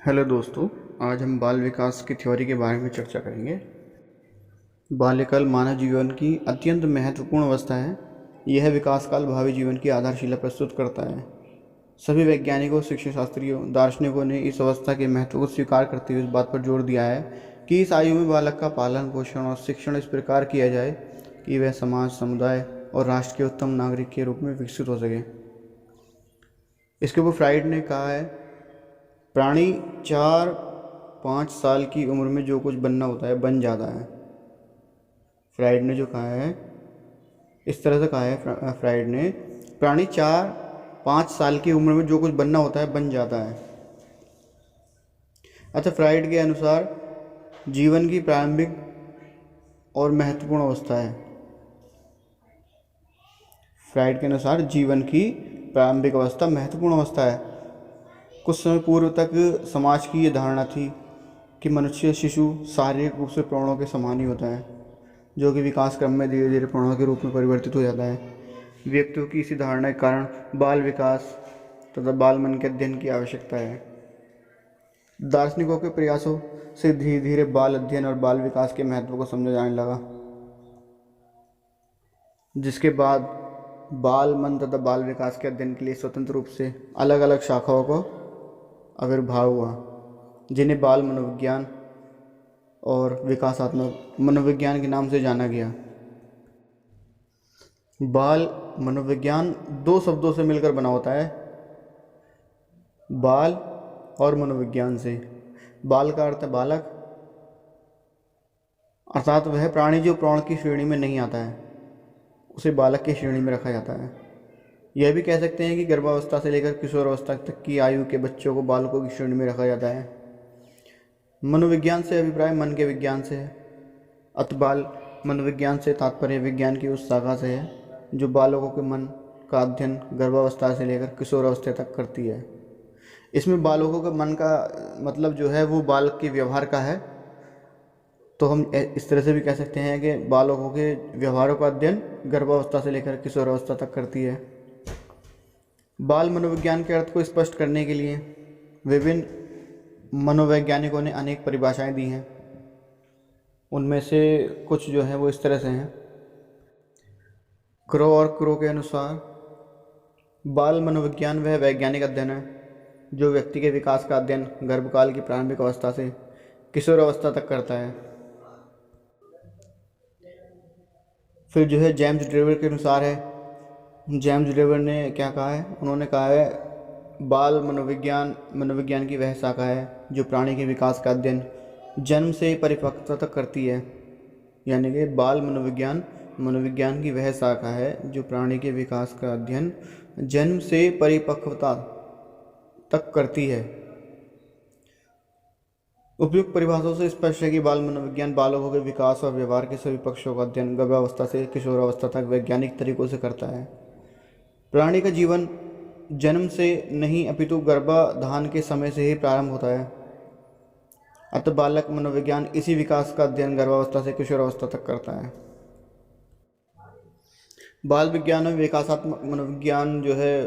Hello दोस्तों, आज हम बाल विकास की थ्योरी के बारे में चर्चा करेंगे। बाल्यकाल मानव जीवन की अत्यंत महत्वपूर्ण अवस्था है। यह विकास काल भावी जीवन की आधारशिला प्रस्तुत करता है। सभी वैज्ञानिकों, शिक्षाशास्त्रियों, दार्शनिकों ने इस अवस्था के महत्व को स्वीकार करते हुए इस बात पर जोर दिया है कि इस आयु में बालक का पालन पोषण और शिक्षण इस प्रकार किया जाए कि वह समाज, समुदाय और राष्ट्र के उत्तम नागरिक के रूप में विकसित हो सके। इसके ऊपर फ्राइड ने कहा है, प्राणी 4-5 साल की उम्र में जो कुछ बनना होता है बन जाता है। फ्राइड ने जो कहा है, इस तरह से कहा है फ्राइड ने, प्राणी 4-5 साल की उम्र में जो कुछ बनना होता है बन जाता है। अच्छा, फ्राइड के अनुसार जीवन की प्रारंभिक और महत्वपूर्ण अवस्था है। फ्राइड के अनुसार जीवन की प्रारंभिक अवस्था महत्वपूर्ण अवस्था है। कुछ समय पूर्व तक समाज की ये धारणा थी कि मनुष्य शिशु शारीरिक रूप से प्राणों के समान ही होता है, जो कि विकास क्रम में धीरे धीरे प्राणों के रूप में परिवर्तित हो जाता है। व्यक्तियों की इसी धारणा के कारण बाल विकास तथा बाल मन के अध्ययन की आवश्यकता है। दार्शनिकों के प्रयासों से धीरे धीरे बाल अध्ययन और बाल विकास के महत्व को समझा जाने लगा, जिसके बाद बाल मन तथा बाल विकास के अध्ययन के लिए स्वतंत्र रूप से अलग अलग शाखाओं को आविर्भाव हुआ, जिन्हें बाल मनोविज्ञान और विकासात्मक मनोविज्ञान के नाम से जाना गया। बाल मनोविज्ञान दो शब्दों से मिलकर बना होता है, बाल और मनोविज्ञान से। बाल का अर्थ है बालक, अर्थात वह प्राणी जो प्राण की श्रेणी में नहीं आता है उसे बालक की श्रेणी में रखा जाता है। यह भी कह सकते हैं कि गर्भावस्था से लेकर किशोरावस्था तक की आयु के बच्चों को बालकों की श्रेणी में रखा जाता है। मनोविज्ञान से अभिप्राय मन के विज्ञान से है। अत बाल मनोविज्ञान से तात्पर्य विज्ञान की उस शाखा से है जो बालकों के मन का अध्ययन गर्भावस्था से लेकर किशोरावस्था तक करती है। इसमें बालकों के मन का मतलब जो है वो बालक के व्यवहार का है। तो हम इस तरह से भी कह सकते हैं कि बालकों के व्यवहारों का अध्ययन गर्भावस्था से लेकर किशोरावस्था तक करती है। बाल मनोविज्ञान के अर्थ को स्पष्ट करने के लिए विभिन्न मनोवैज्ञानिकों ने अनेक परिभाषाएं दी हैं। उनमें से कुछ जो है वो इस तरह से हैं। क्रो और क्रो के अनुसार बाल मनोविज्ञान वह वैज्ञानिक अध्ययन है जो व्यक्ति के विकास का अध्ययन गर्भकाल की प्रारंभिक अवस्था से किशोरावस्था तक करता है। फिर जो है जेम्स ड्रेवर के अनुसार है। जेम्स ड्रेवर ने क्या कहा है, उन्होंने कहा है बाल मनोविज्ञान की वह शाखा है जो प्राणी के विकास का अध्ययन जन्म से परिपक्वता तक करती है। यानी कि बाल मनोविज्ञान की वह शाखा है जो प्राणी के विकास का अध्ययन जन्म से परिपक्वता तक करती है। उपयुक्त परिभाषाओं से स्पष्ट है कि बाल मनोविज्ञान बालकों के विकास और व्यवहार के सभी पक्षों का अध्ययन गर्भावस्था से किशोरावस्था तक वैज्ञानिक तरीकों से करता है। प्राणी का जीवन जन्म से नहीं अपितु गर्भाधान के समय से ही प्रारंभ होता है। अतः बालक मनोविज्ञान इसी विकास का अध्ययन गर्भावस्था से किशोरावस्था तक करता है। बाल विज्ञान में विकासात्मक मनोविज्ञान जो है,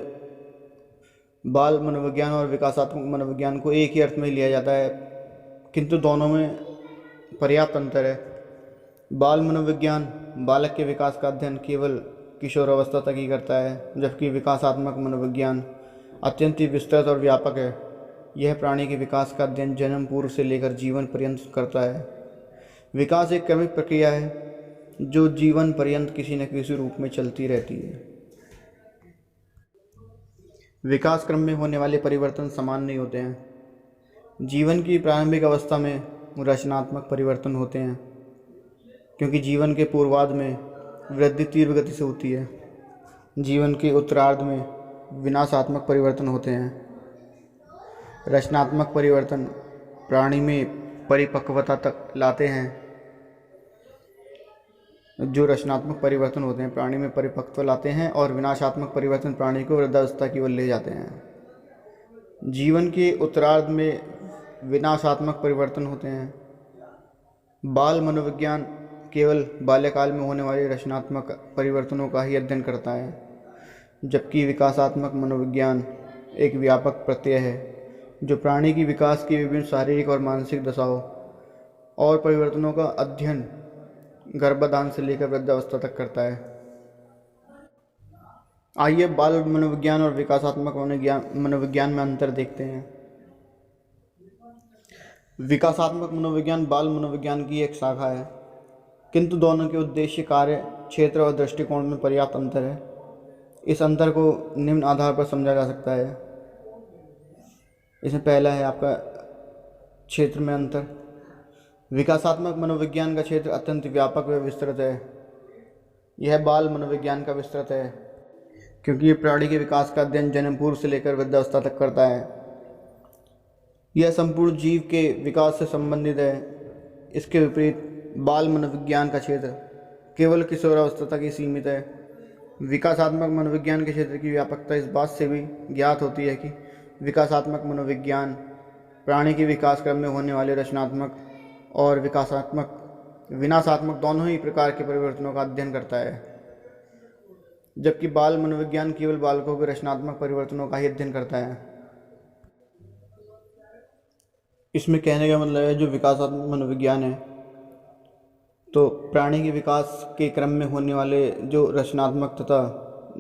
बाल मनोविज्ञान और विकासात्मक मनोविज्ञान को एक ही अर्थ में लिया जाता है, किंतु दोनों में पर्याप्त अंतर है। बाल मनोविज्ञान बालक के विकास का अध्ययन केवल किशोरावस्था तक ही करता है, जबकि विकासात्मक मनोविज्ञान अत्यंत विस्तृत और व्यापक है। यह प्राणी के विकास का अध्ययन जन्म पूर्व से लेकर जीवन पर्यंत करता है। विकास एक क्रमिक प्रक्रिया है जो जीवन पर्यंत किसी न किसी रूप में चलती रहती है। विकास क्रम में होने वाले परिवर्तन समान नहीं होते हैं। जीवन की प्रारंभिक अवस्था में रचनात्मक परिवर्तन होते हैं, क्योंकि जीवन के पूर्वार्ध में वृद्धि तीव्र गति से होती है। जीवन के उत्तरार्ध में विनाशात्मक परिवर्तन होते हैं। रचनात्मक परिवर्तन प्राणी में परिपक्वता तक लाते हैं। जो रचनात्मक परिवर्तन होते हैं प्राणी में परिपक्वता लाते हैं, और विनाशात्मक परिवर्तन प्राणी को वृद्धावस्था की ओर ले जाते हैं। जीवन के उत्तरार्ध में विनाशात्मक परिवर्तन होते हैं। बाल मनोविज्ञान केवल बाल्यकाल में होने वाले रचनात्मक परिवर्तनों का ही अध्ययन करता है, जबकि विकासात्मक मनोविज्ञान एक व्यापक प्रत्यय है जो प्राणी की विकास की विभिन्न शारीरिक और मानसिक दशाओं और परिवर्तनों का अध्ययन गर्भाधान से लेकर वृद्धावस्था तक करता है। आइए बाल मनोविज्ञान और विकासात्मक मनोविज्ञान में अंतर देखते हैं। विकासात्मक मनोविज्ञान बाल मनोविज्ञान की एक शाखा है, किंतु दोनों के उद्देश्य, कार्य क्षेत्र और दृष्टिकोण में पर्याप्त अंतर है। इस अंतर को निम्न आधार पर समझा जा सकता है। इसमें पहला है आपका क्षेत्र में अंतर। विकासात्मक मनोविज्ञान का क्षेत्र अत्यंत व्यापक व विस्तृत है। यह बाल मनोविज्ञान का विस्तृत है, क्योंकि ये प्राणी के विकास का अध्ययन जन्म पूर्व से लेकर वृद्धावस्था तक करता है। यह संपूर्ण जीव के विकास से संबंधित है। इसके विपरीत बाल मनोविज्ञान का क्षेत्र केवल किशोरावस्था तक ही सीमित है। विकासात्मक मनोविज्ञान के क्षेत्र की व्यापकता इस बात से भी ज्ञात होती है कि विकासात्मक मनोविज्ञान प्राणी के विकास क्रम में होने वाले रचनात्मक और विनाशात्मक दोनों ही प्रकार के परिवर्तनों का अध्ययन करता है, जबकि बाल मनोविज्ञान केवल बालकों के रचनात्मक परिवर्तनों का ही अध्ययन करता है। इसमें कहने का मतलब है, जो विकासात्मक मनोविज्ञान है तो प्राणी के विकास के क्रम में होने वाले जो रचनात्मक तथा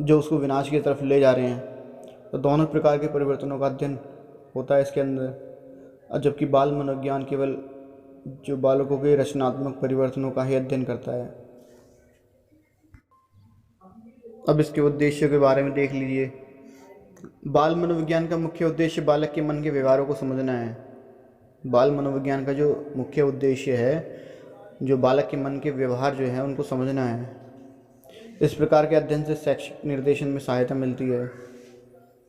जो उसको विनाश की तरफ ले जा रहे हैं, तो दोनों प्रकार के परिवर्तनों का अध्ययन होता है इसके अंदर। और जबकि बाल मनोविज्ञान केवल जो बालकों के रचनात्मक परिवर्तनों का ही अध्ययन करता है। अब इसके उद्देश्य के बारे में देख लीजिए। बाल मनोविज्ञान का मुख्य उद्देश्य बालक के मन के व्यवहारों को समझना है। बाल मनोविज्ञान का जो मुख्य उद्देश्य है, जो बालक के मन के व्यवहार जो है उनको समझना है। इस प्रकार के अध्ययन से शैक्षिक निर्देशन में सहायता मिलती है।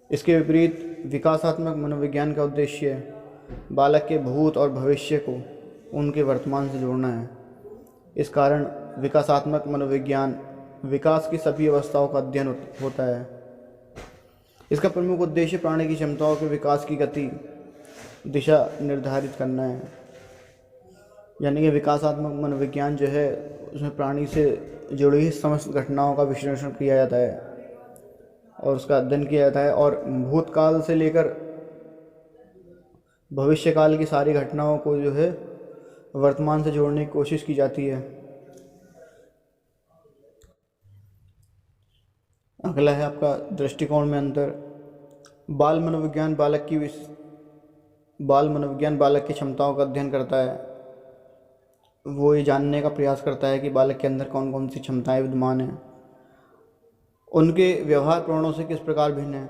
इसके विपरीत विकासात्मक मनोविज्ञान का उद्देश्य बालक के भूत और भविष्य को उनके वर्तमान से जोड़ना है। इस कारण विकासात्मक मनोविज्ञान विकास की सभी अवस्थाओं का अध्ययन होता है। इसका प्रमुख उद्देश्य प्राणी की क्षमताओं के विकास की गति दिशा निर्धारित करना है। यानी कि विकासात्मक मनोविज्ञान जो है उसमें प्राणी से जुड़ी हुई समस्त घटनाओं का विश्लेषण किया जाता है और उसका अध्ययन किया जाता है, और भूतकाल से लेकर भविष्यकाल की सारी घटनाओं को जो है वर्तमान से जोड़ने की कोशिश की जाती है। अगला है आपका दृष्टिकोण में अंतर। बाल मनोविज्ञान बालक की क्षमताओं का अध्ययन करता है। वो ये जानने का प्रयास करता है कि बालक के अंदर कौन कौन सी क्षमताएं विद्यमान हैं, उनके व्यवहार प्रवणों से किस प्रकार भिन्न है।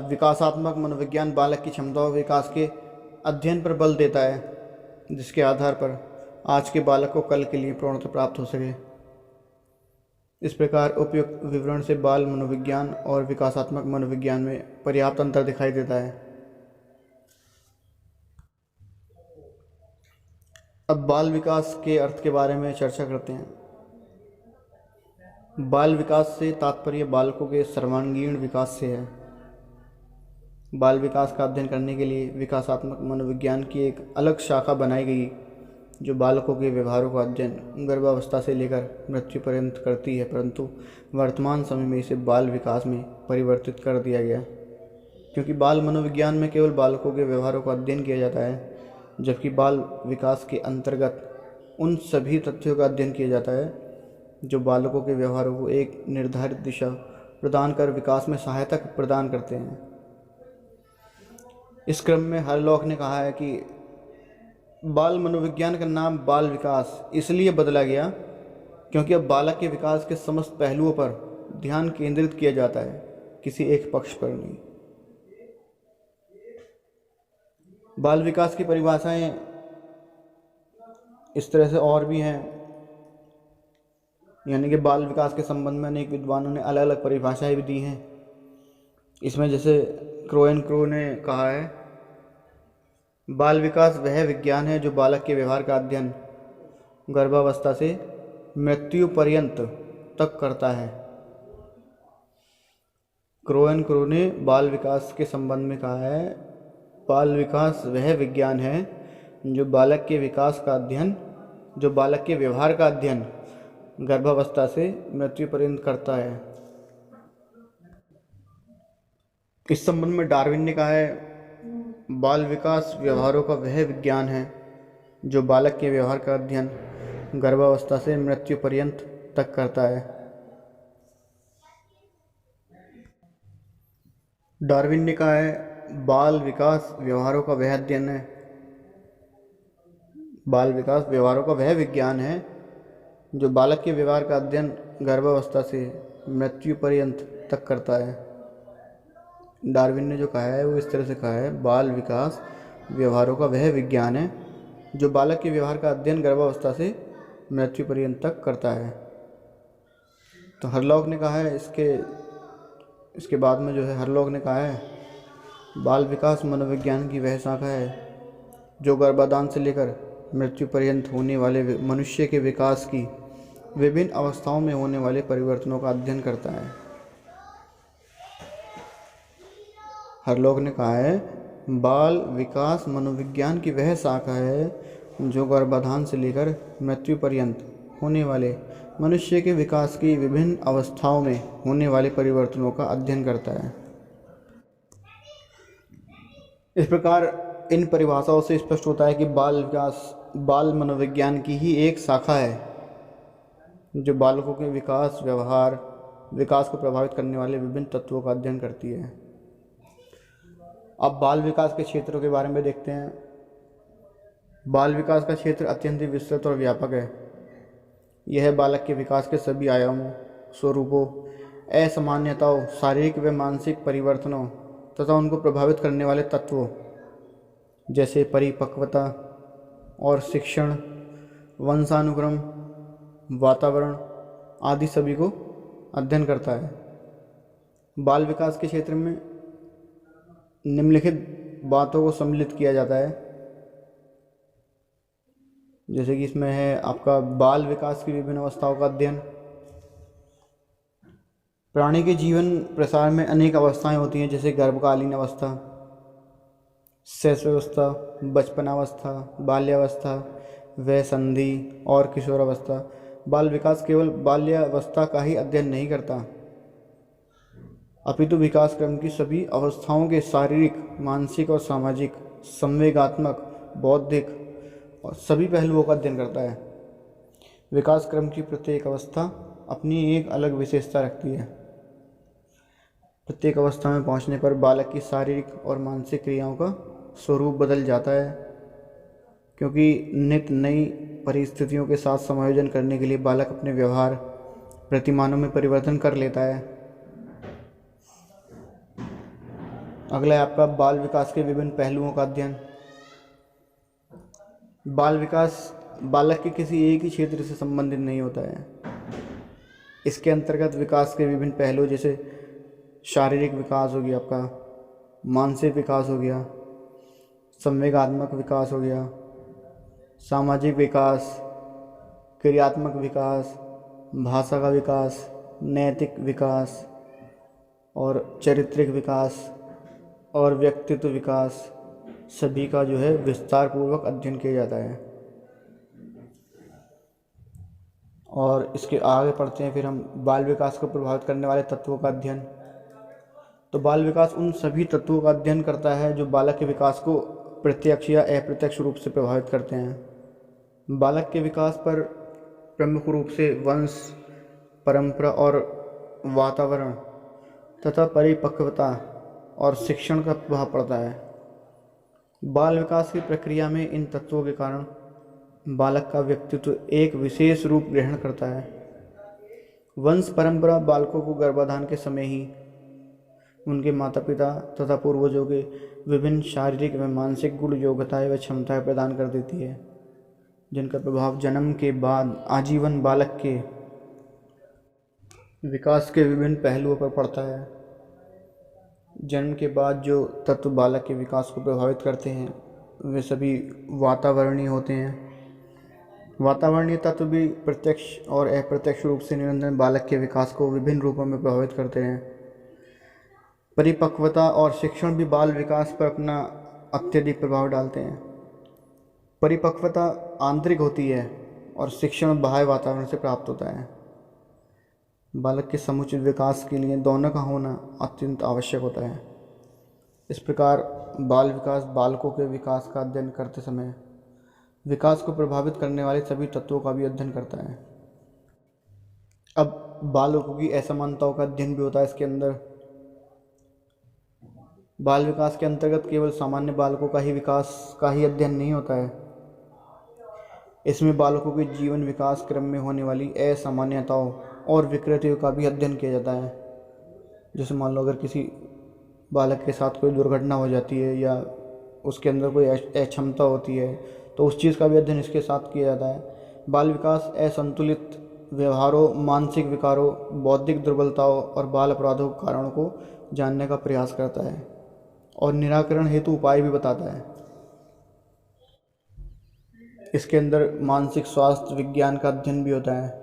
विकासात्मक मनोविज्ञान बालक की क्षमताओं के विकास के अध्ययन पर बल देता है, जिसके आधार पर आज के बालक को कल के लिए प्रवणता प्राप्त हो सके। इस प्रकार उपयुक्त विवरण से बाल मनोविज्ञान और विकासात्मक मनोविज्ञान में पर्याप्त अंतर दिखाई देता है। अब बाल विकास के अर्थ के बारे में चर्चा करते हैं। बाल विकास से तात्पर्य बालकों के सर्वांगीण विकास से है। बाल विकास का अध्ययन करने के लिए विकासात्मक मनोविज्ञान की एक अलग शाखा बनाई गई, जो बालकों के व्यवहारों का अध्ययन गर्भावस्था से लेकर मृत्यु पर्यंत करती है, परंतु वर्तमान समय में इसे बाल विकास में परिवर्तित कर दिया गया, क्योंकि बाल मनोविज्ञान में केवल बालकों के व्यवहारों का अध्ययन किया जाता है, जबकि बाल विकास के अंतर्गत उन सभी तथ्यों का अध्ययन किया जाता है जो बालकों के व्यवहारों को एक निर्धारित दिशा प्रदान कर विकास में सहायता प्रदान करते हैं। इस क्रम में हरलॉक ने कहा है कि बाल मनोविज्ञान का नाम बाल विकास इसलिए बदला गया क्योंकि अब बालक के विकास के समस्त पहलुओं पर ध्यान केंद्रित किया जाता है, किसी एक पक्ष पर नहीं। बाल विकास की परिभाषाएं इस तरह से और भी हैं, यानी कि बाल विकास के संबंध में अनेक विद्वानों ने अलग अलग परिभाषाएं भी दी हैं। इसमें जैसे क्रो ने कहा है, बाल विकास वह विज्ञान है जो बालक के व्यवहार का अध्ययन गर्भावस्था से मृत्यु पर्यंत तक करता है। क्रो ने बाल विकास के संबंध में कहा है, बाल विकास वह विज्ञान है जो बालक के व्यवहार का अध्ययन गर्भावस्था से मृत्यु पर्यंत करता है। इस संबंध में डार्विन ने कहा है, बाल विकास व्यवहारों का वह विज्ञान है जो बालक के व्यवहार का अध्ययन गर्भावस्था से मृत्यु पर्यंत तक करता है। डार्विन ने कहा है बाल विकास व्यवहारों का वह अध्ययन है, बाल विकास व्यवहारों का वह विज्ञान है जो बालक के व्यवहार का अध्ययन गर्भावस्था से मृत्यु पर्यंत तक करता है। डार्विन ने जो कहा है वो इस तरह से कहा है, बाल विकास व्यवहारों का वह विज्ञान है जो बालक के व्यवहार का अध्ययन गर्भावस्था से मृत्यु पर्यंत तक करता है। तो हरलॉक ने कहा है इसके बाद में जो है हरलॉक ने कहा है बाल विकास मनोविज्ञान की वह शाखा है जो गर्भाधान से लेकर मृत्यु पर्यंत होने वाले मनुष्य के विकास की विभिन्न अवस्थाओं में होने वाले परिवर्तनों का अध्ययन करता है। हरलॉक ने कहा है बाल विकास मनोविज्ञान की वह शाखा है जो गर्भाधान से लेकर मृत्यु पर्यंत होने वाले मनुष्य के विकास की विभिन्न अवस्थाओं में होने वाले परिवर्तनों का अध्ययन करता है। इस प्रकार इन परिभाषाओं से स्पष्ट होता है कि बाल विकास बाल मनोविज्ञान की ही एक शाखा है जो बालकों के विकास व्यवहार विकास को प्रभावित करने वाले विभिन्न तत्वों का अध्ययन करती है। अब बाल विकास के क्षेत्रों के बारे में देखते हैं। बाल विकास का क्षेत्र अत्यंत ही विस्तृत और व्यापक है। यह बालक के विकास के सभी आयामों, स्वरूपों, असामान्यताओं, शारीरिक व मानसिक परिवर्तनों तथा उनको प्रभावित करने वाले तत्वों जैसे परिपक्वता और शिक्षण, वंशानुक्रम, वातावरण आदि सभी को अध्ययन करता है। बाल विकास के क्षेत्र में निम्नलिखित बातों को सम्मिलित किया जाता है, जैसे कि इसमें है आपका बाल विकास की विभिन्न अवस्थाओं का अध्ययन। प्राणी के जीवन प्रसार में अनेक अवस्थाएं होती हैं, जैसे गर्भकालीन अवस्था, शैशवावस्था, बचपनावस्था, बाल्यावस्था, वह संधि और किशोरावस्था। बाल विकास केवल बाल्यावस्था का ही अध्ययन नहीं करता, अपितु विकास क्रम की सभी अवस्थाओं के शारीरिक, मानसिक और सामाजिक, संवेगात्मक, बौद्धिक और सभी पहलुओं का अध्ययन करता है। विकास क्रम की प्रत्येक अवस्था अपनी एक अलग विशेषता रखती है। प्रत्येक अवस्था में पहुंचने पर बालक की शारीरिक और मानसिक क्रियाओं का स्वरूप बदल जाता है, क्योंकि नित्य नई परिस्थितियों के साथ समायोजन करने के लिए बालक अपने व्यवहार प्रतिमानों में परिवर्तन कर लेता है। अगला है आपका बाल विकास के विभिन्न पहलुओं का अध्ययन। बाल विकास बालक के किसी एक ही क्षेत्र से संबंधित नहीं होता है। इसके अंतर्गत विकास के विभिन्न पहलू जैसे शारीरिक विकास हो गया, आपका मानसिक विकास हो गया, संवेगात्मक विकास हो गया, सामाजिक विकास, क्रियात्मक विकास, भाषा का विकास, नैतिक विकास और चारित्रिक विकास और व्यक्तित्व विकास सभी का जो है विस्तार पूर्वक अध्ययन किया जाता है। और इसके आगे पढ़ते हैं फिर हम बाल विकास को प्रभावित करने वाले तत्वों का अध्ययन। तो बाल विकास उन सभी तत्वों का अध्ययन करता है जो बालक के विकास को प्रत्यक्ष या अप्रत्यक्ष रूप से प्रभावित करते हैं। बालक के विकास पर प्रमुख रूप से वंश, परंपरा और वातावरण तथा परिपक्वता और शिक्षण का प्रभाव पड़ता है। बाल विकास की प्रक्रिया में इन तत्वों के कारण बालक का व्यक्तित्व एक विशेष रूप ग्रहण करता है। वंश परंपरा बालकों को गर्भाधान के समय ही उनके माता पिता तथा पूर्वजों के विभिन्न शारीरिक व मानसिक गुण, योग्यताएं व क्षमताएं प्रदान कर देती है, जिनका प्रभाव जन्म के बाद आजीवन बालक के विकास के विभिन्न पहलुओं पर पड़ता है। जन्म के बाद जो तत्व बालक के विकास को प्रभावित करते हैं वे सभी वातावरणीय होते हैं। वातावरणीय तत्व भी प्रत्यक्ष और अप्रत्यक्ष रूप से निरंतर बालक के विकास को विभिन्न रूपों में प्रभावित करते हैं। परिपक्वता और शिक्षण भी बाल विकास पर अपना अत्यधिक प्रभाव डालते हैं। परिपक्वता आंतरिक होती है और शिक्षण बाह्य वातावरण से प्राप्त होता है। बालक के समुचित विकास के लिए दोनों का होना अत्यंत आवश्यक होता है। इस प्रकार बाल विकास बालकों के विकास का अध्ययन करते समय विकास को प्रभावित करने वाले सभी तत्वों का भी अध्ययन करता है। अब बालकों की असमानताओं का अध्ययन भी होता है इसके अंदर। बाल विकास के अंतर्गत केवल सामान्य बालकों का ही विकास का ही अध्ययन नहीं होता है, इसमें बालकों के जीवन विकास क्रम में होने वाली असामान्यताओं और विकृतियों का भी अध्ययन किया जाता है। जैसे मान लो अगर किसी बालक के साथ कोई दुर्घटना हो जाती है या उसके अंदर कोई अक्षमता होती है तो उस चीज़ का भी अध्ययन इसके साथ किया जाता है। बाल विकास असंतुलित व्यवहारों, मानसिक विकारों, बौद्धिक दुर्बलताओं और बाल अपराधों के कारणों को जानने का प्रयास करता है और निराकरण हेतु उपाय भी बताता है। इसके अंदर मानसिक स्वास्थ्य विज्ञान का अध्ययन भी होता है।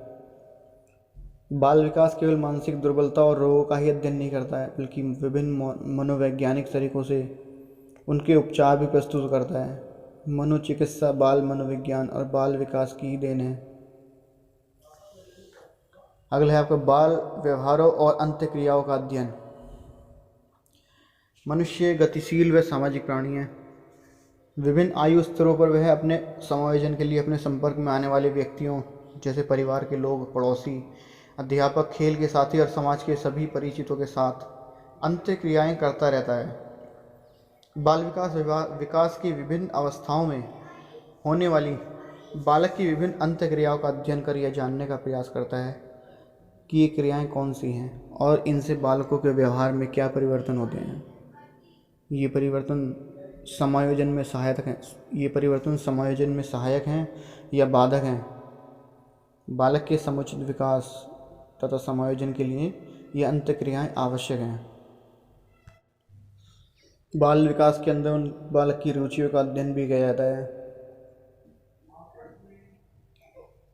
बाल विकास केवल मानसिक दुर्बलता और रोगों का ही अध्ययन नहीं करता है, बल्कि विभिन्न मनोवैज्ञानिक तरीकों से उनके उपचार भी प्रस्तुत करता है। मनोचिकित्सा बाल मनोविज्ञान और बाल विकास की ही देन है। अगला है आपका बाल व्यवहारों और अंत्यक्रियाओं का अध्ययन। मनुष्य गतिशील व सामाजिक प्राणी है। विभिन्न आयु स्तरों पर वह अपने समायोजन के लिए अपने संपर्क में आने वाले व्यक्तियों जैसे परिवार के लोग, पड़ोसी, अध्यापक, खेल के साथी और समाज के सभी परिचितों के साथ अंत्यक्रियाएं करता रहता है। बाल विकास की विभिन्न अवस्थाओं में होने वाली बालक की विभिन्न अंत्यक्रियाओं का अध्ययन कर यह जानने का प्रयास करता है कि ये क्रियाएं कौन सी हैं और इनसे बालकों के व्यवहार में क्या परिवर्तन होते हैं। ये परिवर्तन समायोजन में सहायक हैं या बाधक हैं। बालक के समुचित विकास तथा समायोजन के लिए ये अंत्यक्रियाएं आवश्यक हैं। बाल विकास के अंदर उन बालक की रुचियों का अध्ययन भी किया जाता है।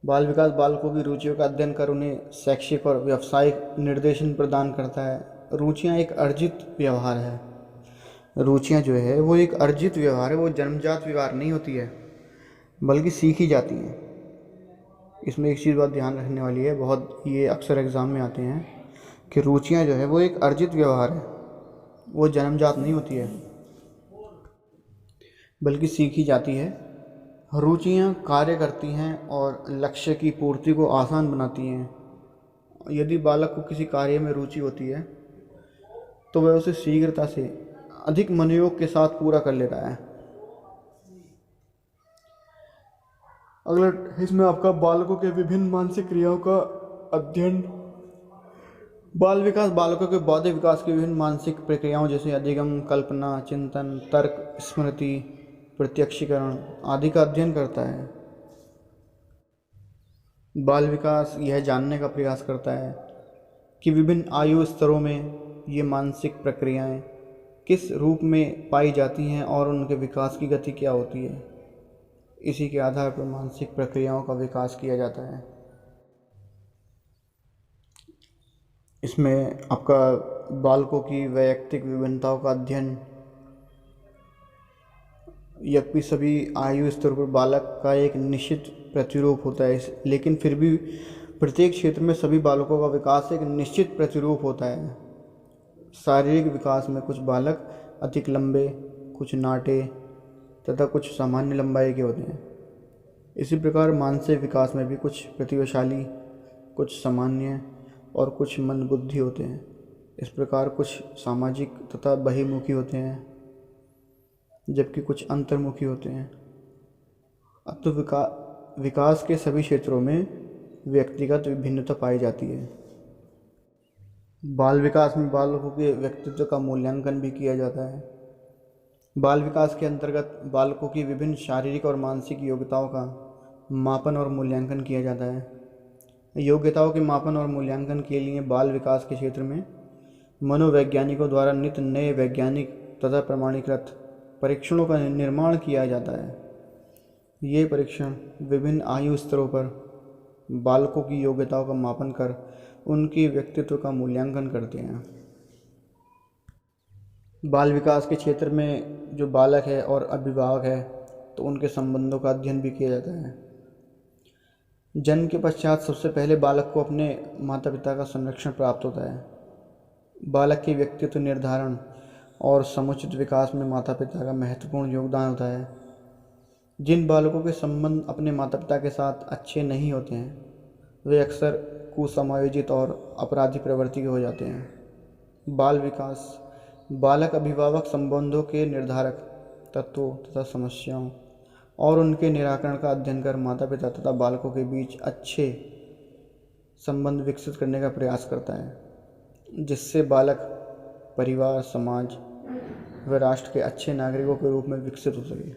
बाल विकास बालकों की रुचियों का अध्ययन कर उन्हें शैक्षिक और व्यावसायिक निर्देशन प्रदान करता है। रुचियाँ एक अर्जित व्यवहार है। रुचियाँ जो है वो एक अर्जित व्यवहार है, वो जन्मजात व्यवहार नहीं होती है बल्कि सीखी जाती हैं। इसमें एक चीज़ बात ध्यान रखने वाली है, बहुत ये अक्सर एग्ज़ाम में आते हैं कि रुचियाँ जो है वो एक अर्जित व्यवहार है, वो जन्मजात नहीं होती है बल्कि सीखी जाती है। रुचियाँ कार्य करती हैं और लक्ष्य की पूर्ति को आसान बनाती हैं। यदि बालक को किसी कार्य में रुचि होती है तो वह उसे शीघ्रता से अधिक मनोयोग के साथ पूरा कर लेता है। अगला इसमें आपका बालकों के विभिन्न मानसिक क्रियाओं का अध्ययन। बाल विकास बालकों के बौद्धिक विकास की विभिन्न मानसिक प्रक्रियाओं जैसे अधिगम, कल्पना, चिंतन, तर्क, स्मृति, प्रत्यक्षीकरण आदि का अध्ययन करता है। बाल विकास यह जानने का प्रयास करता है कि विभिन्न आयु स्तरों में ये मानसिक प्रक्रियाएं किस रूप में पाई जाती हैं और उनके विकास की गति क्या होती है। इसी के आधार पर मानसिक प्रक्रियाओं का विकास किया जाता है। इसमें आपका बालकों की वैयक्तिक विभिन्नताओं का अध्ययन। यद्यपि सभी आयु स्तर पर बालक का एक निश्चित प्रतिरूप होता है, लेकिन फिर भी प्रत्येक क्षेत्र में सभी बालकों का विकास एक निश्चित प्रतिरूप होता है। शारीरिक विकास में कुछ बालक अधिक लंबे, कुछ नाटे तथा कुछ सामान्य लंबाई के होते हैं। इसी प्रकार मानसिक विकास में भी कुछ प्रतिभाशाली, कुछ सामान्य और कुछ मंदबुद्धि होते हैं। इस प्रकार कुछ सामाजिक तथा बहिर्मुखी होते हैं जबकि कुछ अंतर्मुखी होते हैं। अतः विकास के सभी क्षेत्रों में व्यक्तिगत विभिन्नता पाई जाती है। बाल विकास में बालकों के व्यक्तित्व का मूल्यांकन भी किया जाता है। बाल विकास के अंतर्गत बालकों की विभिन्न शारीरिक और मानसिक योग्यताओं का मापन और मूल्यांकन किया जाता है। योग्यताओं के मापन और मूल्यांकन के लिए बाल विकास के क्षेत्र में मनोवैज्ञानिकों द्वारा नित्य नए वैज्ञानिक तथा प्रमाणीकृत परीक्षणों का निर्माण किया जाता है। ये परीक्षण विभिन्न आयु स्तरों पर बालकों की योग्यताओं का मापन कर उनके व्यक्तित्व का मूल्यांकन करते हैं। बाल विकास के क्षेत्र में जो बालक है और अभिभावक है तो उनके संबंधों का अध्ययन भी किया जाता है। जन्म के पश्चात सबसे पहले बालक को अपने माता पिता का संरक्षण प्राप्त होता है। बालक के व्यक्तित्व निर्धारण और समुचित विकास में माता पिता का महत्वपूर्ण योगदान होता है। जिन बालकों के संबंध अपने माता पिता के साथ अच्छे नहीं होते हैं वे अक्सर कुसमायोजित और अपराधी प्रवृत्ति के हो जाते हैं। बाल विकास बालक अभिभावक संबंधों के निर्धारक तत्वों तथा समस्याओं और उनके निराकरण का अध्ययन कर माता पिता तथा बालकों के बीच अच्छे संबंध विकसित करने का प्रयास करता है, जिससे बालक परिवार, समाज व राष्ट्र के अच्छे नागरिकों के रूप में विकसित हो सके।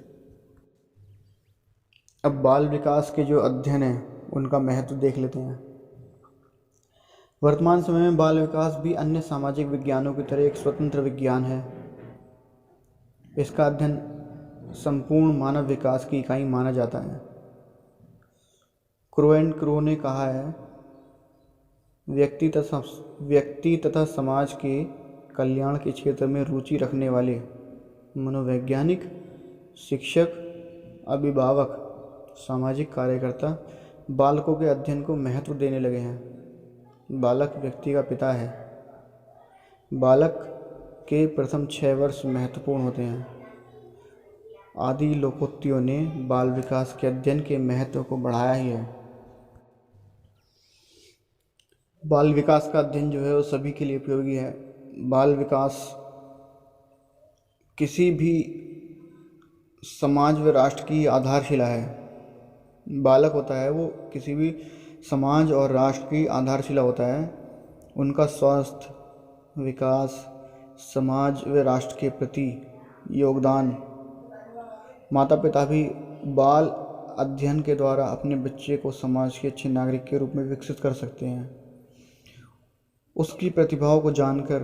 अब बाल विकास के जो अध्ययन है उनका महत्व देख लेते हैं। वर्तमान समय में बाल विकास भी अन्य सामाजिक विज्ञानों की तरह एक स्वतंत्र विज्ञान है। इसका अध्ययन संपूर्ण मानव विकास की इकाई माना जाता है। क्रो एंड क्रो ने कहा है, व्यक्ति तथा समाज के कल्याण के क्षेत्र में रुचि रखने वाले मनोवैज्ञानिक, शिक्षक, अभिभावक, सामाजिक कार्यकर्ता बालकों के अध्ययन को महत्व देने लगे हैं। बालक व्यक्ति का पिता है। बालक के प्रथम 6 वर्ष महत्वपूर्ण होते हैं। आदि लोकोक्तियों ने बाल विकास के अध्ययन के महत्व को बढ़ाया ही है। बाल विकास का अध्ययन जो है वो सभी के लिए उपयोगी है। बाल विकास किसी भी समाज व राष्ट्र की आधारशिला है। बालक होता है वो किसी भी समाज और राष्ट्र की आधारशिला होता है। उनका स्वास्थ्य, विकास, समाज व राष्ट्र के प्रति योगदान। माता पिता भी बाल अध्ययन के द्वारा अपने बच्चे को समाज के अच्छे नागरिक के रूप में विकसित कर सकते हैं। उसकी प्रतिभाओं को जानकर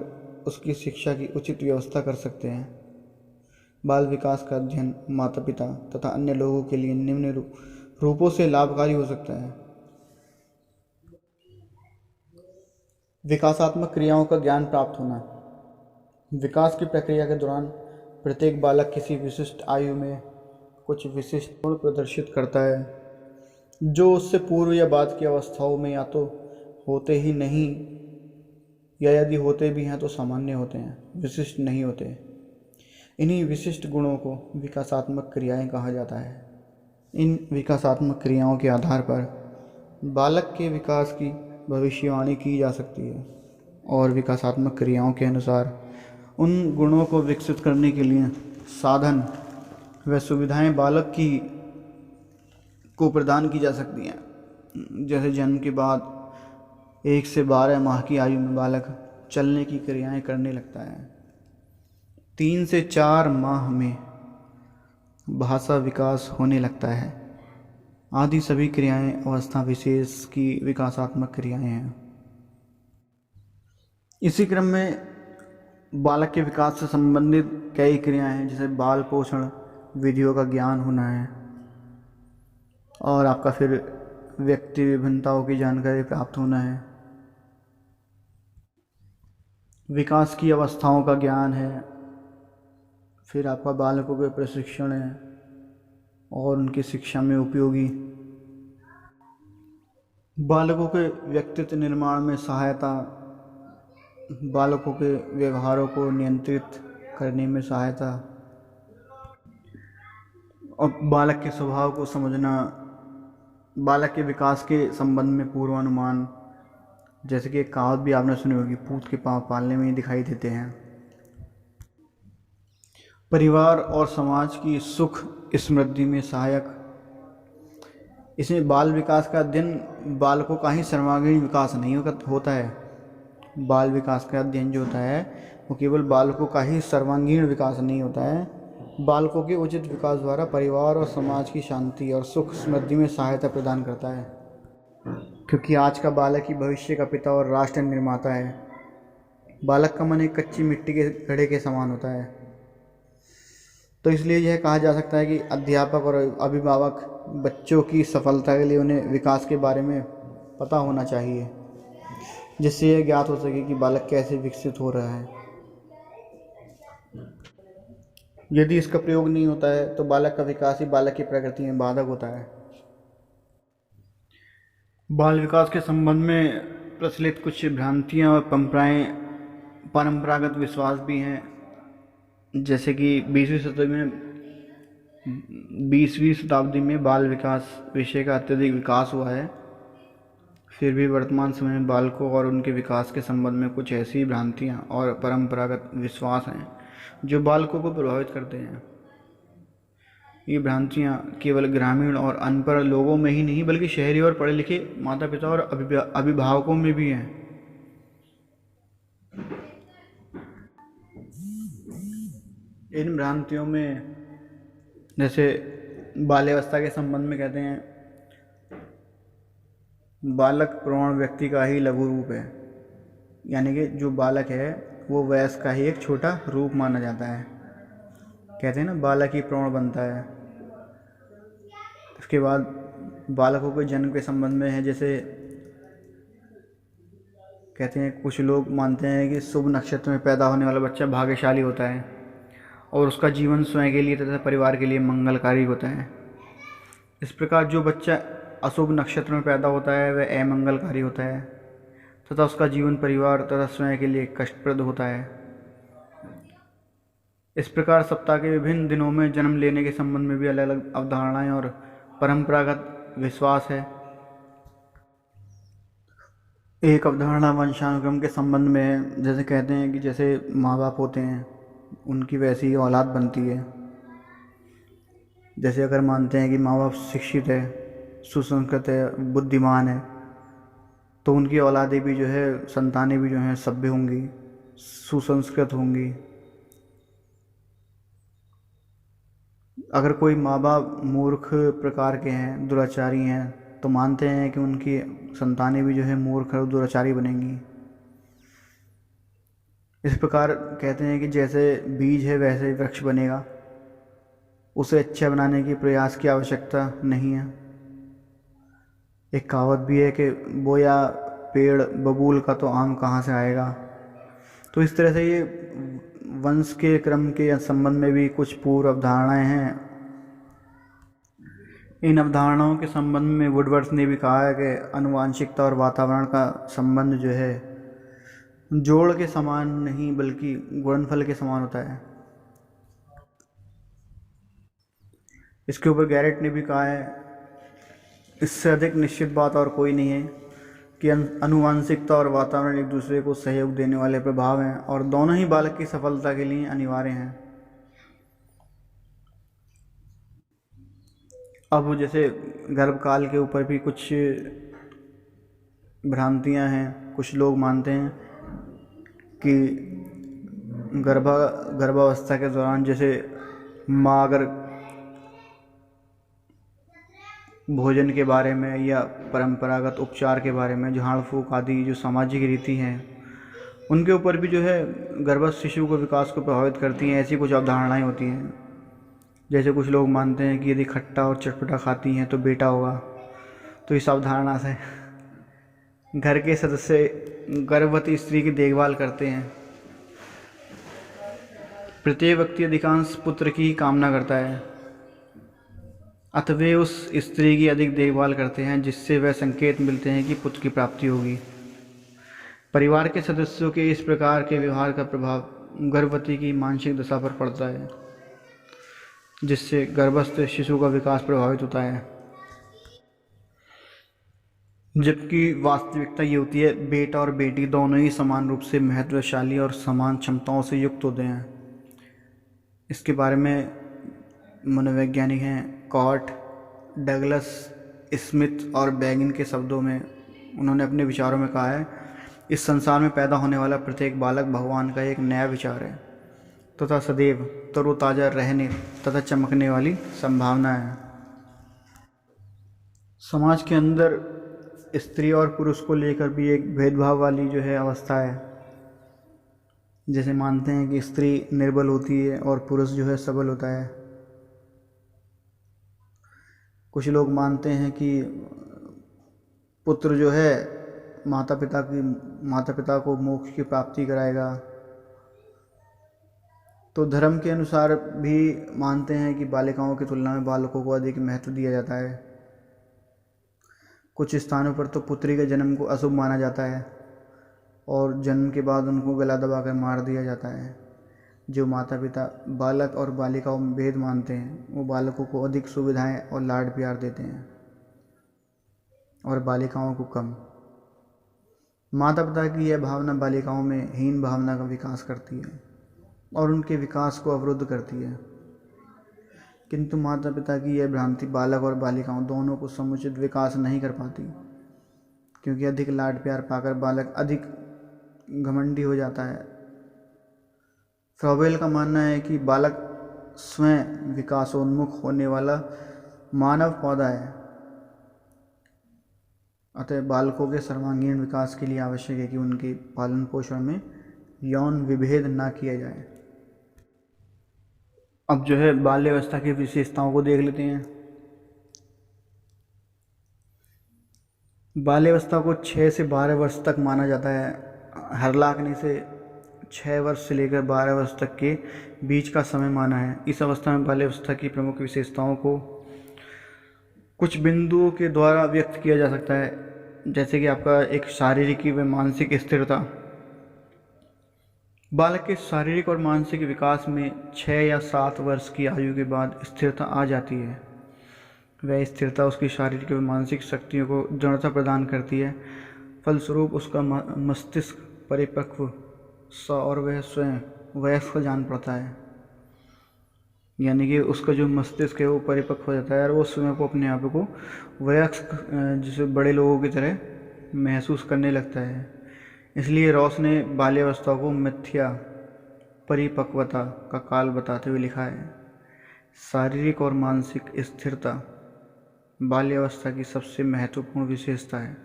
उसकी शिक्षा की उचित व्यवस्था कर सकते हैं। बाल विकास का अध्ययन माता पिता तथा अन्य लोगों के लिए निम्न रूपों से लाभकारी हो सकता है। विकासात्मक क्रियाओं का ज्ञान प्राप्त होना। विकास की प्रक्रिया के दौरान प्रत्येक बालक किसी विशिष्ट आयु में कुछ विशिष्ट गुण प्रदर्शित करता है, जो उससे पूर्व या बाद की अवस्थाओं में या तो होते ही नहीं या यदि होते भी हैं तो सामान्य होते हैं, विशिष्ट नहीं होते। इन्हीं विशिष्ट गुणों को विकासात्मक क्रियाएं कहा जाता है। इन विकासात्मक क्रियाओं के आधार पर बालक के विकास की भविष्यवाणी की जा सकती है और विकासात्मक क्रियाओं के अनुसार उन गुणों को विकसित करने के लिए साधन व सुविधाएं बालक को प्रदान की जा सकती हैं। जैसे जन्म के बाद 1 से 12 माह की आयु में बालक चलने की क्रियाएं करने लगता है। 3 से 4 माह में भाषा विकास होने लगता है। आदि सभी क्रियाएं अवस्था विशेष की विकासात्मक क्रियाएं हैं। इसी क्रम में बालक के विकास से संबंधित कई क्रियाएं हैं, जैसे बाल पोषण विधियों का ज्ञान होना है और आपका फिर व्यक्ति विभिन्नताओं की जानकारी प्राप्त होना है। विकास की अवस्थाओं का ज्ञान है, फिर आपका बालकों के प्रशिक्षण है और उनकी शिक्षा में उपयोगी। बालकों के व्यक्तित्व निर्माण में सहायता, बालकों के व्यवहारों को नियंत्रित करने में सहायता और बालक के स्वभाव को समझना, बालक के विकास के संबंध में पूर्वानुमान। जैसे कि एक कहावत भी आपने सुनी होगी, पूत के पाँव पालने में ही दिखाई देते हैं। परिवार और समाज की सुख समृद्धि में सहायक। इसमें बाल विकास का अध्ययन बालकों का ही सर्वांगीण विकास नहीं होता है। बाल विकास का अध्ययन जो होता है वो केवल बालकों का ही सर्वांगीण विकास नहीं होता है, बालकों के उचित विकास द्वारा परिवार और समाज की शांति और सुख समृद्धि में सहायता प्रदान करता है। क्योंकि आज का बालक ही भविष्य का पिता और राष्ट्र निर्माता है। बालक का मन एक कच्ची मिट्टी के घड़े के समान होता है। तो इसलिए यह कहा जा सकता है कि अध्यापक और अभिभावक बच्चों की सफलता के लिए उन्हें विकास के बारे में पता होना चाहिए, जिससे यह ज्ञात हो सके कि बालक कैसे विकसित हो रहा है। यदि इसका प्रयोग नहीं होता है तो बालक का विकास ही बालक की प्रकृति में बाधक होता है। बाल विकास के संबंध में प्रचलित कुछ भ्रांतियाँ और परंपरागत विश्वास भी हैं, जैसे कि 20वीं शताब्दी में बाल विकास विषय का अत्यधिक विकास हुआ है, फिर भी वर्तमान समय में बालकों और उनके विकास के संबंध में कुछ ऐसी भ्रांतियाँ और परंपरागत विश्वास हैं जो बालकों को प्रभावित करते हैं। ये भ्रांतियाँ केवल ग्रामीण और अनपढ़ लोगों में ही नहीं बल्कि शहरी और पढ़े लिखे माता पिता और अभिभावकों में भी हैं। इन भ्रांतियों में जैसे बाल्यावस्था के संबंध में कहते हैं, बालक प्रौढ़ व्यक्ति का ही लघु रूप है, यानी कि जो बालक है वो वयस्क का ही एक छोटा रूप माना जाता है। कहते हैं ना, बालक ही प्रौढ़ बनता है। उसके बाद बालकों के जन्म के संबंध में है, जैसे कहते हैं कुछ लोग मानते हैं कि शुभ नक्षत्र में पैदा होने वाला बच्चा भाग्यशाली होता है और उसका जीवन स्वयं के लिए तथा परिवार के लिए मंगलकारी होता है। इस प्रकार जो बच्चा अशुभ नक्षत्र में पैदा होता है वह अमंगलकारी होता है तथा उसका जीवन परिवार तथा स्वयं के लिए कष्टप्रद होता है। इस प्रकार सप्ताह के विभिन्न दिनों में जन्म लेने के संबंध में भी अलग अलग अवधारणाएं और परंपरागत विश्वास है। एक अवधारणा वंशानुक्रम के संबंध में है, जैसे कहते हैं कि जैसे माँ बाप होते हैं उनकी वैसी ही औलाद बनती है। जैसे अगर मानते हैं कि माँ बाप शिक्षित है, सुसंस्कृत है, बुद्धिमान है, तो उनकी औलादें भी जो है, संतानें भी जो हैं सभ्य होंगी, सुसंस्कृत होंगी। अगर कोई माँ बाप मूर्ख प्रकार के हैं, दुराचारी हैं, तो मानते हैं कि उनकी संतानें भी जो है मूर्ख और दुराचारी बनेंगी। इस प्रकार कहते हैं कि जैसे बीज है वैसे वृक्ष बनेगा, उसे अच्छा बनाने की प्रयास की आवश्यकता नहीं है। एक कहावत भी है कि बोया पेड़ बबूल का तो आम कहाँ से आएगा। तो इस तरह से ये वंश के क्रम के संबंध में भी कुछ पूर्व अवधारणाएं हैं। इन अवधारणाओं के संबंध में वुडवर्थ ने भी कहा है कि आनुवांशिकता और वातावरण का संबंध जो है जोड़ के समान नहीं बल्कि गुणनफल के समान होता है। इसके ऊपर गैरेट ने भी कहा है, इससे अधिक निश्चित बात और कोई नहीं है कि आनुवांशिकता और वातावरण एक दूसरे को सहयोग देने वाले प्रभाव हैं और दोनों ही बालक की सफलता के लिए अनिवार्य हैं। अब जैसे गर्भकाल के ऊपर भी कुछ भ्रांतियां हैं। कुछ लोग मानते हैं कि गर्भावस्था के दौरान जैसे माँ अगर भोजन के बारे में या परंपरागत उपचार के बारे में, झाड़ फूँक आदि जो सामाजिक रीति हैं उनके ऊपर भी जो है गर्भस्थ शिशु को विकास को प्रभावित करती हैं, ऐसी कुछ अवधारणाएं होती हैं। जैसे कुछ लोग मानते हैं कि यदि खट्टा और चटपटा खाती हैं तो बेटा होगा। तो इस अवधारणा से घर के सदस्य गर्भवती स्त्री की देखभाल करते हैं। प्रत्येक व्यक्ति अधिकांश पुत्र की कामना करता है, अतः वे उस स्त्री की अधिक देखभाल करते हैं जिससे वह संकेत मिलते हैं कि पुत्र की प्राप्ति होगी। परिवार के सदस्यों के इस प्रकार के व्यवहार का प्रभाव गर्भवती की मानसिक दशा पर पड़ता है, जिससे गर्भस्थ शिशु का विकास प्रभावित होता है। जबकि वास्तविकता ये होती है, बेटा और बेटी दोनों ही समान रूप से महत्वशाली और समान क्षमताओं से युक्त होते हैं। इसके बारे में मनोवैज्ञानिक हैं कॉट, डगलस, स्मिथ और बैगिन के शब्दों में उन्होंने अपने विचारों में कहा है, इस संसार में पैदा होने वाला प्रत्येक बालक भगवान का एक नया विचार है तथा सदैव तरोताज़ा रहने तथा चमकने वाली संभावना है। समाज के अंदर स्त्री और पुरुष को लेकर भी एक भेदभाव वाली जो है अवस्था है। जैसे मानते हैं कि स्त्री निर्बल होती है और पुरुष जो है सबल होता है। कुछ लोग मानते हैं कि पुत्र जो है माता पिता को मोक्ष की प्राप्ति कराएगा। तो धर्म के अनुसार भी मानते हैं कि बालिकाओं की तुलना में बालकों को अधिक महत्व दिया जाता है। कुछ स्थानों पर तो पुत्री के जन्म को अशुभ माना जाता है और जन्म के बाद उनको गला दबाकर मार दिया जाता है। जो माता पिता बालक और बालिकाओं में भेद मानते हैं वो बालकों को अधिक सुविधाएं और लाड प्यार देते हैं और बालिकाओं को कम। माता पिता की यह भावना बालिकाओं में हीन भावना का विकास करती है और उनके विकास को अवरुद्ध करती है, किंतु माता पिता की यह भ्रांति बालक और बालिकाओं दोनों को समुचित विकास नहीं कर पाती, क्योंकि अधिक लाड प्यार पाकर बालक अधिक घमंडी हो जाता है। फ्रॉबेल का मानना है कि बालक स्वयं विकासोन्मुख होने वाला मानव पौधा है, अतः बालकों के सर्वांगीण विकास के लिए आवश्यक है कि उनके पालन पोषण में यौन विभेद ना किया जाए। अब जो है बाल्यावस्था की विशेषताओं को देख लेते हैं। बाल्यावस्था को 6 से 12 वर्ष तक माना जाता है। हरलाक ने इसे 6 वर्ष से लेकर 12 वर्ष तक के बीच का समय माना है। इस अवस्था में बाल्यावस्था की प्रमुख विशेषताओं को कुछ बिंदुओं के द्वारा व्यक्त किया जा सकता है, जैसे कि आपका एक शारीरिक व मानसिक स्थिरता। बालक के शारीरिक और मानसिक विकास में 6 या 7 वर्ष की आयु के बाद स्थिरता आ जाती है। वह स्थिरता उसकी शारीरिक व मानसिक शक्तियों को दृढ़ता प्रदान करती है। फलस्वरूप उसका मस्तिष्क परिपक्व सा और वह स्वयं वयस्क जान पड़ता है, यानी कि उसका जो मस्तिष्क है वो परिपक्व हो जाता है और वो स्वयं को अपने आप को वयस्क जैसे बड़े लोगों की तरह महसूस करने लगता है। इसलिए रॉस ने बाल्यावस्था को मिथ्या परिपक्वता का काल बताते हुए लिखा है। शारीरिक और मानसिक स्थिरता बाल्यावस्था की सबसे महत्वपूर्ण विशेषता है।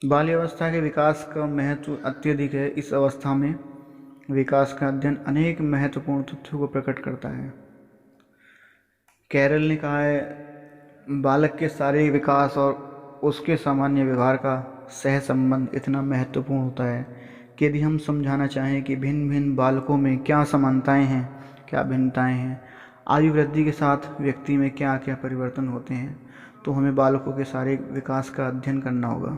बाल्यावस्था के विकास का महत्व अत्यधिक है। इस अवस्था में विकास का अध्ययन अनेक महत्वपूर्ण तथ्यों को प्रकट करता है। कैरल ने कहा है, बालक के शारीरिक विकास और उसके सामान्य व्यवहार का सह संबंध इतना महत्वपूर्ण होता है कि यदि हम समझाना चाहें कि भिन्न भिन्न बालकों में क्या समानताएं हैं, क्या भिन्नताएं हैं, आयु वृद्धि के साथ व्यक्ति में क्या क्या परिवर्तन होते हैं, तो हमें बालकों के शारीरिक विकास का अध्ययन करना होगा।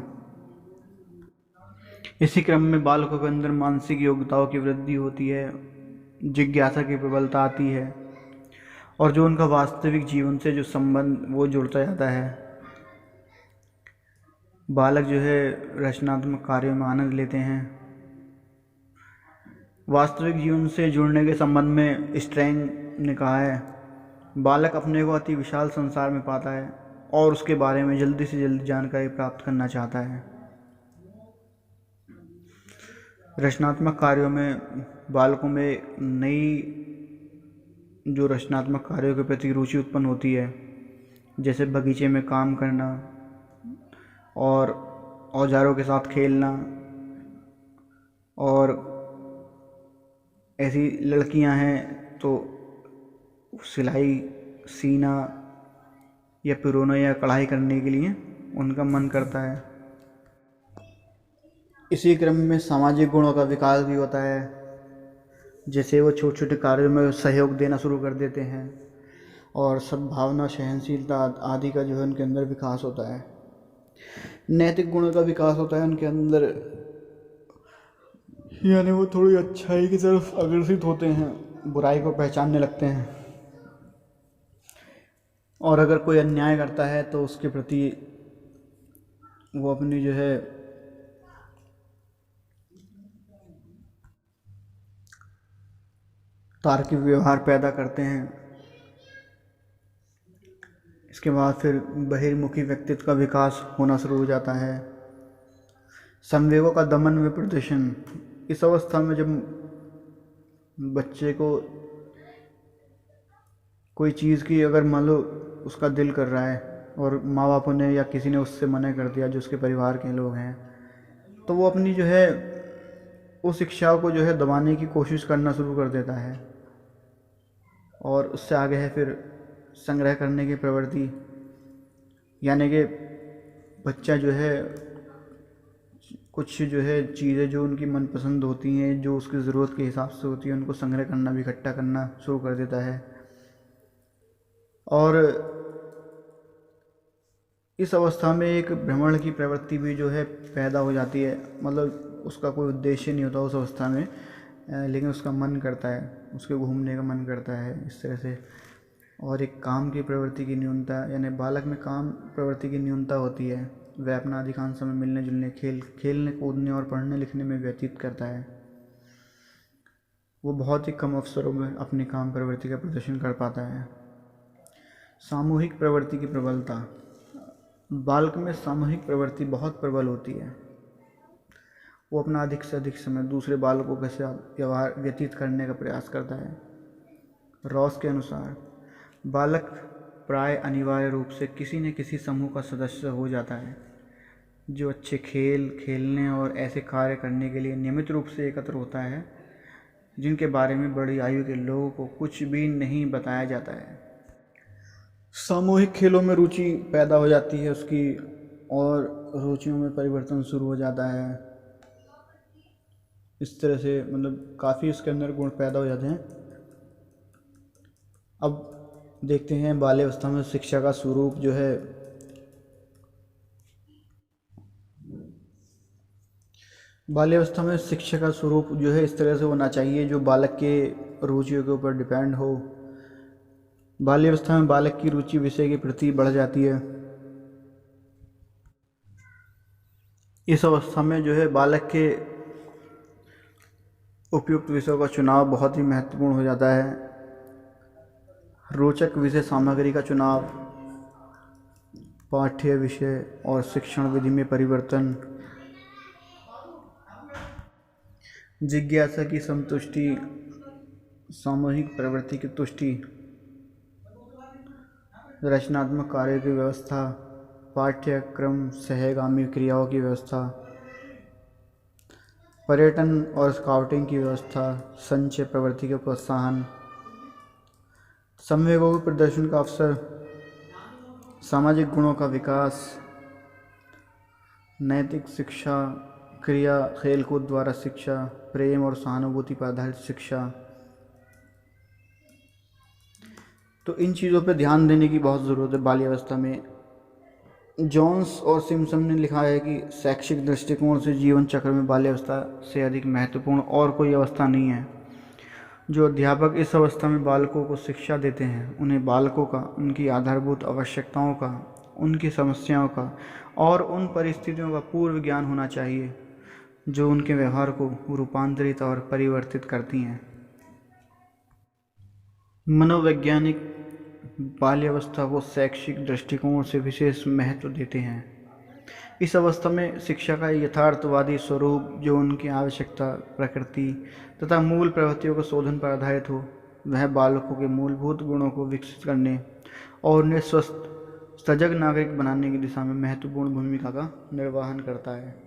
इसी क्रम में बालकों के अंदर मानसिक योग्यताओं की वृद्धि होती है, जिज्ञासा की प्रबलता आती है और जो उनका वास्तविक जीवन से जो संबंध वो जुड़ता जाता है। बालक जो है रचनात्मक कार्यों में आनंद लेते हैं। वास्तविक जीवन से जुड़ने के संबंध में स्ट्रैंग ने कहा है, बालक अपने को अति विशाल संसार में पाता है और उसके बारे में जल्दी से जल्दी जानकारी प्राप्त करना चाहता है। रचनात्मक कार्यों में बालकों में नई जो रचनात्मक कार्यों के प्रति रुचि उत्पन्न होती है, जैसे बगीचे में काम करना और औजारों के साथ खेलना, और ऐसी लड़कियां हैं तो सिलाई सीना या पिरोना या कढ़ाई करने के लिए उनका मन करता है। इसी क्रम में सामाजिक गुणों का विकास भी होता है, जैसे वो छोटे छोटे कार्यों में सहयोग देना शुरू कर देते हैं और सद्भावना, सहनशीलता आदि का जो है उनके अंदर विकास होता है। नैतिक गुणों का विकास होता है उनके अंदर, यानी वो थोड़ी अच्छाई की तरफ अग्रसित होते हैं, बुराई को पहचानने लगते हैं और अगर कोई अन्याय करता है तो उसके प्रति वो अपनी जो है तार्किक व्यवहार पैदा करते हैं। इसके बाद फिर बहिर्मुखी व्यक्तित्व का विकास होना शुरू हो जाता है। संवेगों का दमन व प्रदर्शन, इस अवस्था में जब बच्चे को कोई चीज़ की अगर मान लो उसका दिल कर रहा है और माँ बापों ने या किसी ने उससे मना कर दिया, जो उसके परिवार के लोग हैं, तो वो अपनी जो है उस इच्छा को जो है दबाने की कोशिश करना शुरू कर देता है और उससे आगे है फिर संग्रह करने की प्रवृत्ति, यानी कि बच्चा जो है कुछ जो है चीज़ें जो उनकी मनपसंद होती हैं, जो उसकी ज़रूरत के हिसाब से होती है, उनको संग्रह करना भी इकट्ठा करना शुरू कर देता है। और इस अवस्था में एक भ्रमण की प्रवृत्ति भी जो है पैदा हो जाती है, मतलब उसका कोई उद्देश्य नहीं होता उस अवस्था में, लेकिन उसका मन करता है, उसके घूमने का मन करता है इस तरह से। और एक काम की प्रवृत्ति की न्यूनता, यानी बालक में काम प्रवृत्ति की न्यूनता होती है। वह अपना अधिकांश समय मिलने जुलने, खेलने कूदने और पढ़ने लिखने में व्यतीत करता है। वो बहुत ही कम अवसरों में अपनी काम प्रवृत्ति का प्रदर्शन कर पाता है। सामूहिक प्रवृत्ति की प्रबलता, बालक में सामूहिक प्रवृत्ति बहुत प्रबल होती है। वो अपना अधिक से अधिक समय दूसरे बालकों के साथ व्यवहार व्यतीत करने का प्रयास करता है। रॉस के अनुसार बालक प्राय अनिवार्य रूप से किसी न किसी समूह का सदस्य हो जाता है, जो अच्छे खेलने और ऐसे कार्य करने के लिए नियमित रूप से एकत्र होता है जिनके बारे में बड़ी आयु के लोगों को कुछ भी नहीं बताया जाता है। सामूहिक खेलों में रुचि पैदा हो जाती है उसकी, और रुचियों में परिवर्तन शुरू हो जाता है। इस तरह से मतलब काफ़ी उसके अंदर गुण पैदा हो जाते हैं। अब देखते हैं बाल्यावस्था में शिक्षा का स्वरूप जो है। बाल्यावस्था में शिक्षा का स्वरूप जो है इस तरह से होना चाहिए जो बालक के रुचियों के ऊपर डिपेंड हो। बाल्यावस्था में बालक की रुचि विषय के प्रति बढ़ जाती है। इस अवस्था में जो है बालक के उपयुक्त विषयों का चुनाव बहुत ही महत्वपूर्ण हो जाता है। रोचक विषय सामग्री का चुनाव, पाठ्य विषय और शिक्षण विधि में परिवर्तन, जिज्ञासा की संतुष्टि, सामूहिक प्रवृत्ति की तुष्टि, रचनात्मक कार्य की व्यवस्था, पाठ्यक्रम सहगामी क्रियाओं की व्यवस्था, पर्यटन और स्काउटिंग की व्यवस्था, संचय प्रवृत्ति के प्रोत्साहन, संवेगों के प्रदर्शन का अवसर, सामाजिक गुणों का विकास, नैतिक शिक्षा, क्रिया खेलकूद द्वारा शिक्षा, प्रेम और सहानुभूति पर आधारित शिक्षा। तो इन चीज़ों पर ध्यान देने की बहुत ज़रूरत है बाल्यावस्था में। जॉन्स और सिम्पसन ने लिखा है कि शैक्षिक दृष्टिकोण से जीवन चक्र में बाल्यावस्था से अधिक महत्वपूर्ण और कोई अवस्था नहीं है। जो अध्यापक इस अवस्था में बालकों को शिक्षा देते हैं उन्हें बालकों का, उनकी आधारभूत आवश्यकताओं का, उनकी समस्याओं का और उन परिस्थितियों का पूर्व ज्ञान होना चाहिए जो उनके व्यवहार को रूपांतरित और परिवर्तित करती हैं। मनोवैज्ञानिक बाल्यावस्था को शैक्षिक दृष्टिकोण से विशेष महत्व देते हैं। इस अवस्था में शिक्षा का यथार्थवादी स्वरूप जो उनकी आवश्यकता, प्रकृति तथा मूल प्रवृत्तियों के शोधन पर आधारित हो, वह बालकों के मूलभूत गुणों को विकसित करने और उन्हें स्वस्थ सजग नागरिक बनाने की दिशा में महत्वपूर्ण भूमिका का निर्वहन करता है।